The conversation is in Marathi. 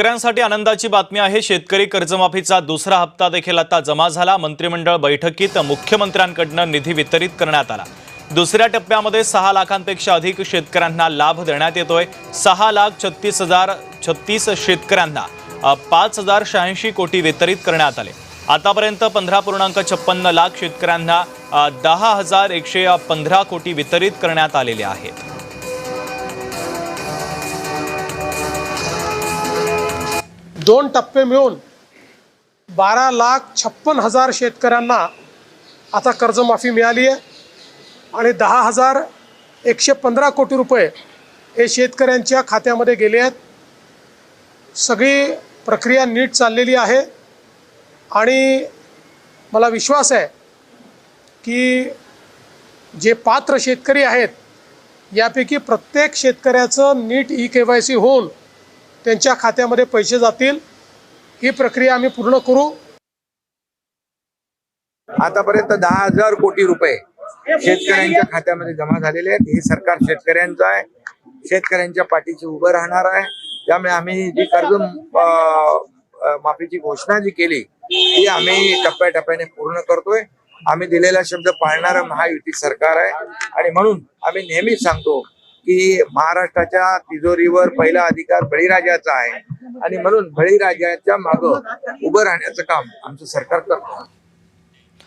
शेतकऱ्यांसाठी आनंदाची बातमी आहे। शेतकरी कर्जमाफीचा दुसरा हप्ता देखील आता जमा झाला। मंत्रिमंडळ बैठकीत मुख्यमंत्र्यांकडून निधी वितरित करण्यात आला। दुसऱ्या टप्प्यामध्ये 6 लाखांपेक्षा अधिक शेतकऱ्यांना लाभ देण्यात येतोय। 6,36,036 शेतकऱ्यांना 5,086 कोटी वितरित करण्यात आले। आतापर्यंत 15.56 लाख शेतकऱ्यांना 10,115 कोटी वितरित करण्यात आलेले आहेत। 2 टप्पे मिळून 12,56,000 शेतकऱ्यांना आता कर्जमाफी मिळाली आहे आणि 10,115 कोटी रुपये हे शेतकऱ्यांच्या खात्यामध्ये गेले आहेत। सगळी प्रक्रिया नीट चाललेली आहे आणि मला विश्वास आहे की जे पात्र शेतकरी आहेत यापैकी प्रत्येक शेतकऱ्याचं नीट KYC होऊन त्यांच्या खात्यामध्ये पैसे जातील। ही प्रक्रिया आम्ही पूर्ण करू। आतापर्यंत 10,000 कोटी रुपये शेतकऱ्यांच्या खात्यामध्ये जमा झालेले आहेत। हे सरकार शेतकऱ्यांचं आहे, शेतकऱ्यांच्या पाठीशी उभं राहणार आहे। त्यामुळे आम्ही जी कर्ज माफीची घोषणा जी केली ती आम्ही टप्प्याटप्प्याने पूर्ण करतोय। आम्ही दिलेला शब्द पाळणारं महायुती सरकार आहे आणि म्हणून आम्ही नेहमीच सांगतो की महाराष्ट्राच्या तिजोरीवर पहिला अधिकार बळीराजाचा आहे आणि म्हणून बळीराजाच्या मागं उभं राहण्याचं काम आमचं सरकार करतं।